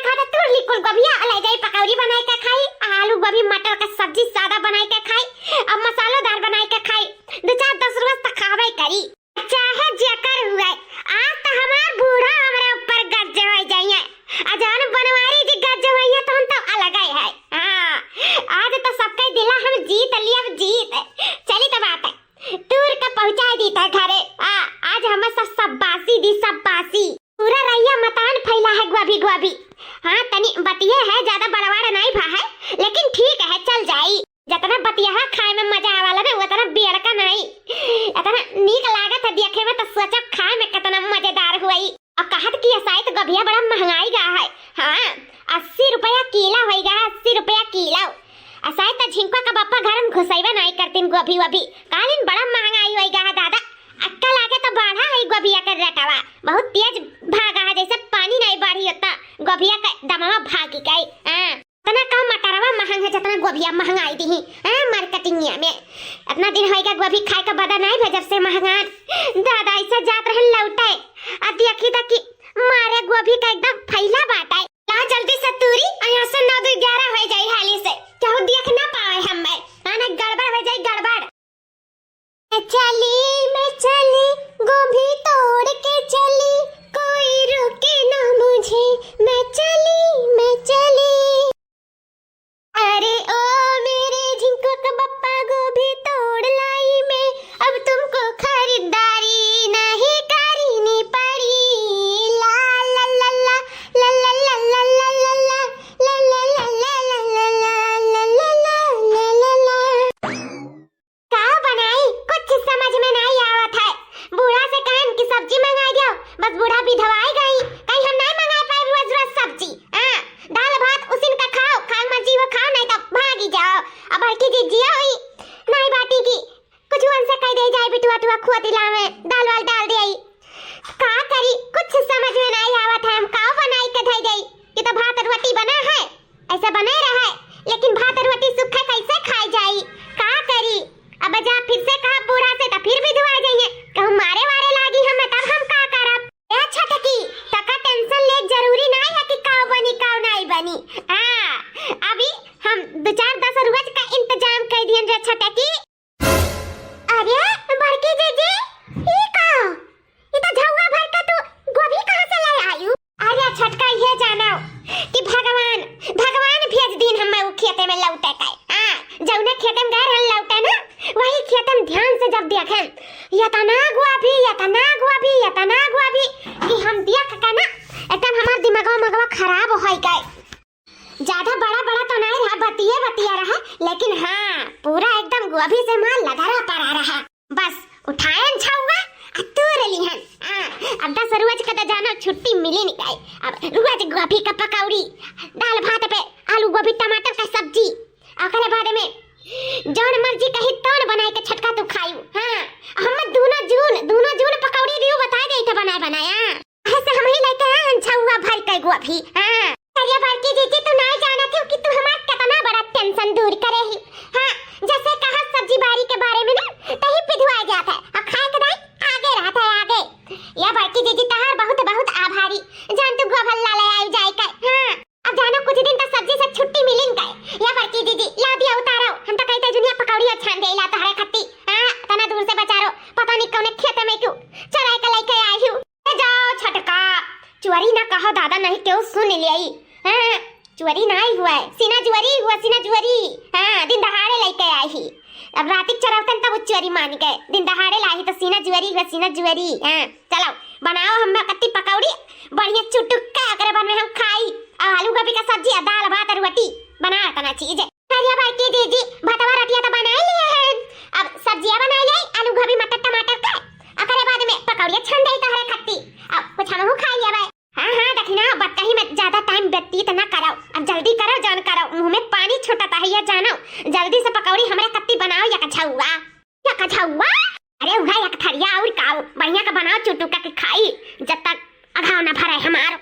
खाता तोड़ ली कुल गोभिया ले जाई पकौड़ी बनाई के खाई, आलू गोभी मटर का सब्जी सादा बनाई के खाई, अब मसालेदार बनाई के खाई। 2-4-10 रोज तक खावे करी चाहे जेकर हुए। आज तो हमार बूढ़ा हमरा ऊपर गज्जे हो जाइए, अजान बनवारी जी गज्जे होइए तो हम तो अलग ही है। हां आज तो सबके दिला हम जीत लिया, जीत चली तो बात है टूर का पहुंचा दी था घरे। आज हम सब बासी दी, सब बासी पूरा रैया मतान फैला है गोभी गोभी। हाँ तनी बतिये है, ज्यादा बड़वाड़ा नहीं भा है, लेकिन ठीक है चल जाई। जितना बतिया है खाए में मजा आवाला ना उतना बेड़का नहीं, इतना नीक लागत है देखे में तो सोचो खाए में कितना मजेदार हुई। अब कहत की शायद गोभिया बड़ा महंगाई गा है। हाँ 80 रुपया किलो होई गा, 80 रुपया किलो। शायद तो झिंका का बप्पा घर में घुसैबे नहीं करतीन गोभी वोभी, कालिन बड़ा महंगाई होई गा दादा। अक्कल आगे तो बढ़ा है गोभिया का रेटवा, बहुत तेज भागा है, जैसे पानी नहीं बढ़ी होता गोभिया का दमवा भागी गई। इतना कम मटरवा महंगा है जितना गोभिया महंगाई दी है मार्केटिंगिया में। इतना दिन होएगा गोभी खाए का बदा नहीं भेजब से महंगा दादा ऐसा जात रहे लौटे। अब देखी तक कि मारे गोभी का एकदम फैला बात है। ला जल्दी से तूरी यहाँ से 9-11 हो जाए हाली से, चाहो देख ना पाए हम आना गड़बड़ हो जाए गड़बड़। मैं चली गोभी तोड़ के चली, कोई रोके ना मुझे, मैं चली। अरे ओ मेरे झिंको का बप्पा गोभी तोड़ लाई मैं, अब तुमको खरीदारी नहीं करनी पड़ी। ला ला ला ला ला ला ला ला ला ला ला ला ला ला ला ला ला। का बनाई कुछ समझ में नहीं आवत है। बूढ़ा से कहन की सब्जी मंगाई दो, बस बूढ़ा भी धवाई गई, कहीं हम नहीं मंगा पाए रोज रोज सब्जी। दाल भात उसी का खाओ, खाओ मर्जी वो खाओ, नहीं तो भागी जाओ। अब हर की जिजिया हुई नहीं बाटी की कुछ उनसे कह दे जाए बिटुआ टुआ खुआ दिला में दाल वाल डाल दे आई। का करी कुछ समझ में नहीं आवत है। हम का बनाई के धई गई कि तो भात रोटी बना है, ऐसा बने रहा है, लेकिन भात रोटी सूखा कैसे खाई जाई। का करी अब जा फिर से कहा बूढ़ा से तो फिर भी धुआ जाइए, कहूं मारे वारे लागी हमें, तब हम का करब। ए छटकी तका टेंशन ले जरूरी नहीं है कि काव बनी काव नहीं बनी। अभी हम 2-4-10 रोज का इंतजाम कर दिए रे छटकी। अरे बड़की जीजी ये का ये तो झौवा भर का तू गोभी कहां से ले आयु। अरे छटका ये जानो कि भगवान भेज दिन हम उ खेते में लौटे का। जौने खेते में गए लौटे ना वही खेते में ध्यान से जब देखें यतना गोभी कि हम देख के ना एकदम हमार दिमागवा खराब हो गए। ज्यादा बड़ा तो नहीं रहा, बतिया रहा, लेकिन हाँ पूरा एकदम गोभी से माल लदरा पड़ा रहा। बस उठाए छाऊंगा तोड़ ली है। अब 10 रोज का तो जानो छुट्टी मिली नहीं गई। अब रोज गोभी का पकौड़ी, दाल भात पे आलू गोभी टमाटर का सब्जी, और बाद में जौन मर्जी कही तौन बनाए के छटका तू खायू। हम दोनों जून पकौड़ी दियो बता दे के बनाया ऐसे हम ही लेके आए छौवा भर के गोभी। अरे बड़की जीजी तू नहीं जाना थी कि तू हमार कितना बड़ा टेंशन दूर करे ही। जैसे कहा सब्जी बाड़ी के बारे में ना तही पिधवा जाता है, अब खाए के नहीं आगे रहता है आगे। या बड़की जीजी तहार बहुत आभारी, जान तू गोभल ला ले आई जाए के। अब जानो कुछ दिन तक सब्जी से छुट्टी मिली न गए। या बड़की जीजी ला दिया उतारो, हम तो कहते दुनिया पकौड़ी छान दे ला तहरे खत्ती। तना दूर से बचारो, पता नहीं कौन खेते में क्यों चराई के लेके आई हूं। जाओ छटका चोरी ना कहो दादा, नहीं क्यों सुन लियाई। चोरी नहीं हुआ है, सीना जुआरी। दिन दहाड़े लेके आई ही, अब रात चरावतन तब चोरी मान गए, दिन दहाड़े लाई तो सीना जुआरी। चलो बनाओ हम कत्ती पकौड़ी बढ़िया चुटुक्का अगर बन में हम खाई, आलू गोभी का सब्जी, दाल भात रोटी बना तना चीज। अरे बड़की दीदी भतवा रोटियां तो बना लिए हैं, अब सब्जियां बना ले आलू गोभी मटर टमाटर का, अकरे बाद में पकौड़ियां छन दे तहरे खत्ती, अब कुछ हम खा लिया भाई। हाँ देखना बत्तही में ज्यादा टाइम व्यतीत ना कराओ, अब जल्दी करो जान करो, मुंह में पानी छूटता है ये जानो। जल्दी से पकौड़ी हमरे कत्ती बनाओ या कछौवा। अरे उहा एक थरिया और काओ बढ़िया का बनाओ चुटुका के खाई जब तक अघाव ना भरे हमारो।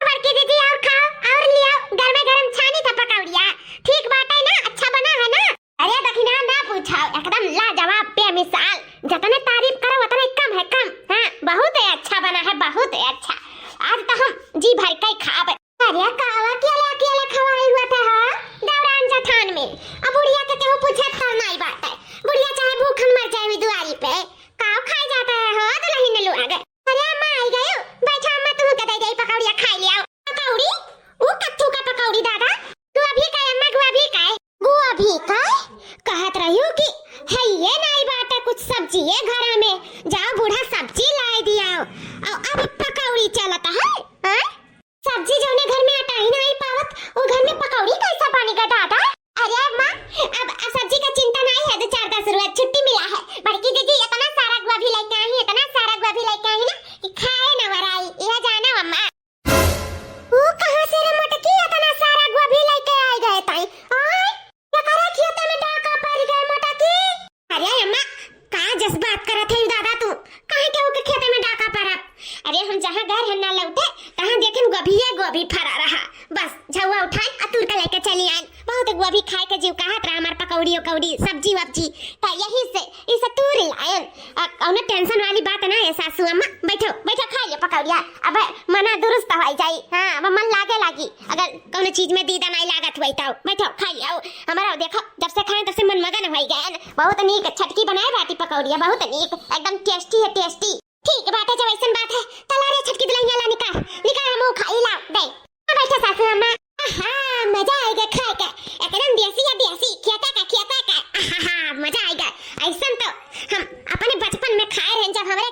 बड़की दीदी और खाओ और लिया गरम छानी था पकौड़िया, ठीक बात है ना, अच्छा बना है ना। अरे दखिना ना पूछो, एकदम लाजवाब बेमिसाल, जितने तारीफ करो उतने कम है। बहुत अच्छा बना है, बहुत अच्छा। आज तो हम जी भर के खाब। अरे कावा अकेले अकेले खवाई हुआ था हाँ दौरान जथान में। अब बुढ़िया के केहू पूछत तो नहीं बात है। बुढ़िया चाहे भूखन मर जाए दुआरी पे काव खाई जाता है हो दुल्हन ने लो आ गए। अरे अम्मा आई गए बैठा अम्मा तुम कदे गई पकौड़िया खाई लिया। पकौड़ी वो कत्थू का पकौड़ी दादा तू अभी का अम्मा गु अभी का गु अभी का कहत रही हूं कि है ये नहीं बात है कुछ सब्जी है घर में जाओ बूढ़ा सब्जी लाई दिया और अब पकौड़ी चलता है हैं? सब्जी जो ने घर में आटा ही नहीं पावत वो घर में पकौड़ी कैसा पानी का दादा। अरे अम्मा अब सब्जी का चिंता नहीं है 2-4-10 रुपए छुट्टी मिला है। बड़की दीदी इतना सारा गोभी लेके आई इतना सारा गोभी लेके आई ना कि खाए न वराई यह जाना अम्मा। वो कहां से रे मटकी इतना सारा गोभी लेके आई गए ताई ओए क्या करे खेत में डाका पड़ गए मटकी। अरे अम्मा का जज्बात करत है दादा तू काहे के ओके खेत में डाका पड़ा। अरे हम जहां गए हैं ना लौटे तहां देखें गोभी फरा रहा बस झुआ उठाए अतुर का लेके चली आई। बहुत गोभी खाए के जीव कहत रहा हमार पकौड़ी उकौड़ी सब्जी वब्जी त यही से इसे तूर लायन कौनो टेंशन वाली बात ना है सासू अम्मा बैठो बैठो खा ले पकौड़िया अब मना दुरुस्त हो जाई। हां अब मन लागी अगर कौनो चीज में दीदा नहीं लागत होई तो बैठो खा लियो। हमारा देखो जब से खाए तब से मन मगन हो गए बहुत नीक छटकी बनाए बाटी पकौड़िया बहुत नीक एकदम टेस्टी है टेस्टी। ठीक बात है जब ऐसा बात है तला रे छटकी दुल्हनिया ला निकाल मुंह खाई ला दे बैठो सासू अम्मा। हां मजा आएगा खाए का एकदम देसी खेता का मजा आएगा। ऐसा तो हम अपने बचपन में खाए रहे जब हमारे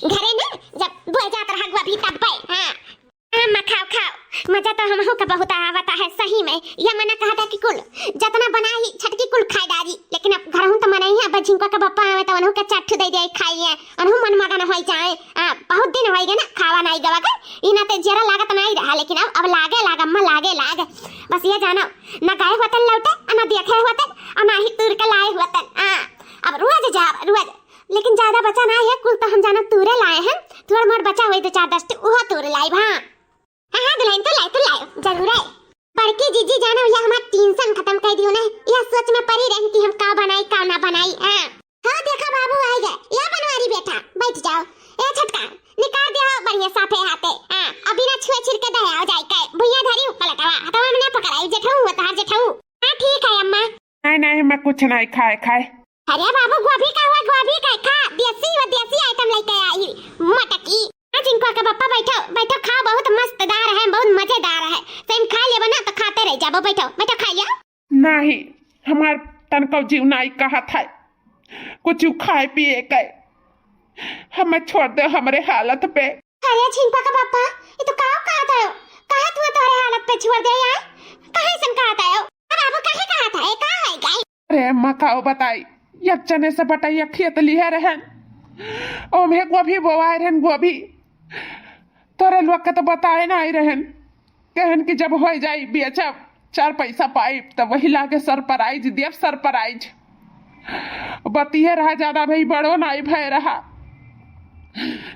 घरे में जब बुआ जाता रहा गोभी तब पे। हां अम्मा खाओ मजा तो हमहु का बहुत आवता है सही में। यह मना कहता कि कुल जितना बनाई छटकी कुल खाई डाली लेकिन अब घर हूं तो मना ही अब झिंका का बप्पा आवे तो उन्हों का चट्टू दे दे खाइए अनहु मन मगन होई जाए। बहुत दिन होई गए ना खावा नहीं गवा कर इना ते जरा लागत नहीं रहा लेकिन अब लागे अम्मा लागे बस ये जानो ना गाय होतन लौटे ना देखे होतन ना ही तुर के लाए होतन। अब रोज लेकिन ज्यादा बचा नहीं है कुल तो हम जानो तुरे लाए हैं थोड़ा मोर बचा हुई 2-4-10 वो तुर लाई। हां दुल्हन तो लाए जरूर है। बड़की जीजी जानो ये हमार टेंशन खत्म कर दियो ना यह सोच में पड़ी रही कि हम का बनाई का ना बनाई। हां देखा बाबू आ गए या बनवारी बेटा बैठ जाओ ए छटका निकाल दे बढ़िया साफे हाथे। अभी ना छुए छिड़के दे आ जाए के भुइया धरी पलटवा हटवा में ना पकड़ाई जेठाऊ। हां ठीक है अम्मा। नहीं मैं कुछ नहीं खाए। अरे बाबू गोभी का खा देसी आइटम लेके आई मटकी। जिनको का पप्पा बैठो खाओ बहुत मस्तदार है बहुत मजेदार है सेम खा ले बना तो खाते रह जाओ बैठो खा लिया। नहीं हमार तनको जीव नहीं कहा था कुछ खाए पिए के हमें छोड़ दे हमारे हालत पे। अरे छिंपा का पप्पा ये तो कहा था तू तुम्हारे हालत पे छोड़ दे यार कहां से कहता है बाबू कहा था ये कहां है गई। अरे अम्मा काओ बताई एक जने से बटाइया खेत लिए रहन ओमे गोभी बोवाए रहन गोभी तोरे लोग के तो बताए ना आई रहन कहन कि जब हो जाई बेचब 4 पैसा पाई तब वही लागे सरप्राइज देव सरप्राइज बतिए रहा ज्यादा भाई बड़ो नहीं भय रहा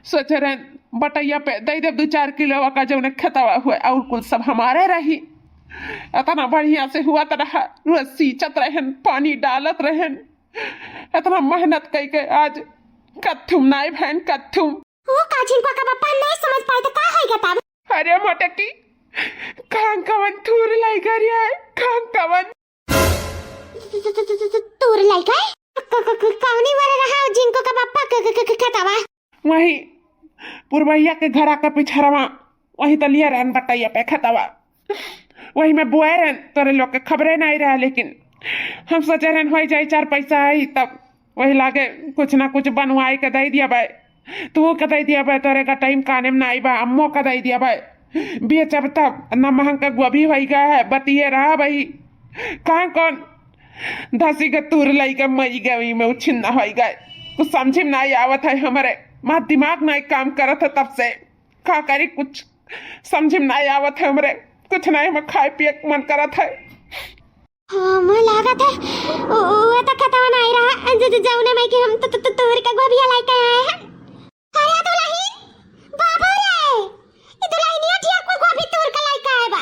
सोच रहे बटैया पे दे दे 2-4 किलो का जो खतवा हुआ और कुल सब हमारे रही इतना बढ़िया से हुआ रहा रोज सींचत रहन पानी डालत रहन इतना मेहनत कई के आज कथुम नाई बहन कथुम वो काजिन का पापा नहीं समझ पाए तो का होएगा तब। अरे मोटकी कान कवन थूर लाई गरिया कान कवन तूर लाई गए कौनी वाले रहा जिनको का पापा खतवा वही पुरवैया के घरा का पिछड़वा वही तो लिया रहन बटैया पे खतवा वही में बुआए रहन तोरे लोग के खबरें नहीं रहा लेकिन हम सोचे रहन हो जाए 4 पैसा आई तब वही लागे कुछ ना कुछ बनवाई के दे दिया भाई तू का दे दिया भाई तोरे का टाइम काने में नहीं बा अम्मो का दे दिया भाई बेचब तब न महंग का गोभी हो गया है बतिए रहा भाई कहाँ कौन धसी के तूर लाई के मई गई में उछिन्ना हो गए कुछ समझ में नहीं आवत है हमारे मां दिमाग नहीं काम करत है तब से का करी कुछ समझ में नहीं आवत है हमरे कुछ नहीं हम खाए पिए मन करत है। हाँ मैं लागत है वो तो खतवा नहीं रहा जौने में कि हम तो तोर का गोभी लाई के आए हैं। अरे दुल्हन बाबू रे ये दुल्हन ये ठीक को गोभी तोर का लाई के आए बा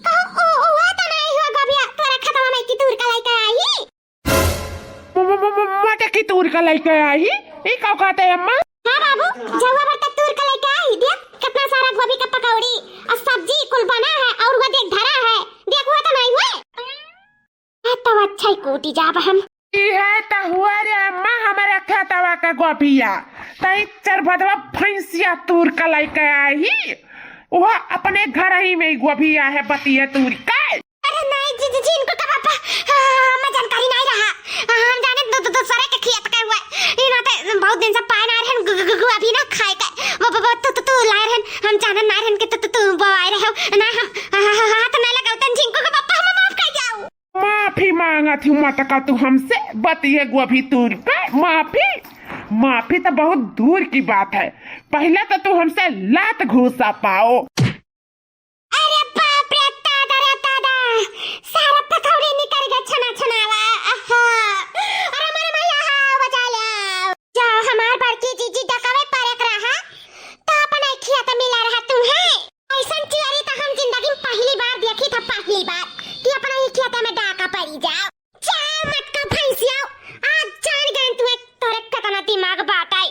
कहो ओ तो नहीं हुआ गोभी तोरा खतवा में की तोर का लाई के आई माटे की तोर का लाई के आई ये का कहते हैं अम्मा। हां बाबू जवा पर तक तोर का लाई के आई देख कितना सारा गोभी का पकौड़ी और सब्जी कुल बना कूटी जाब हम। है त हुआ रे अम्मा हमारे खेतवा का गोभिया तई चरभदवा भैंसिया तूर का लेके आई वह अपने घर ही में गोभिया है बतिया तूर का। अरे नहीं जी जी इनको का पापा हमें जानकारी नहीं रहा। हम जाने दो सरे के खेत का हुआ इना ते बहुत दिन से पाए ना रहन गोभी ना खाए का वो तू लाए रहन हम जाने ना रहन के तू बोआए रहे ना हम हाथ ना लगाओ तन जिनको का पापा हम माफ कर जाओ। माफी मांगा थी मटका तू हमसे बतिया गोभी तूर पे माफी तो बहुत दूर की बात है पहले तो तू हमसे लात घूसा पाओ। अरे बाप रे दादा सारा पथौड़ी निकल गया छनावा। अरे मेरे मैया बचा लिया जा हमार बड़की जीजी डकावे परक रहा तो अपन खिया तो मिला रहा तुम्हें ऐसन चियारी तो हम जिंदगी में पहली बार देखी था पहली बार कि अपना ही खेत में डाका पड़ी जाओ। जा मटका भैंसिया आज जान गए तुम्हें तोरे कतना दिमाग बात आई।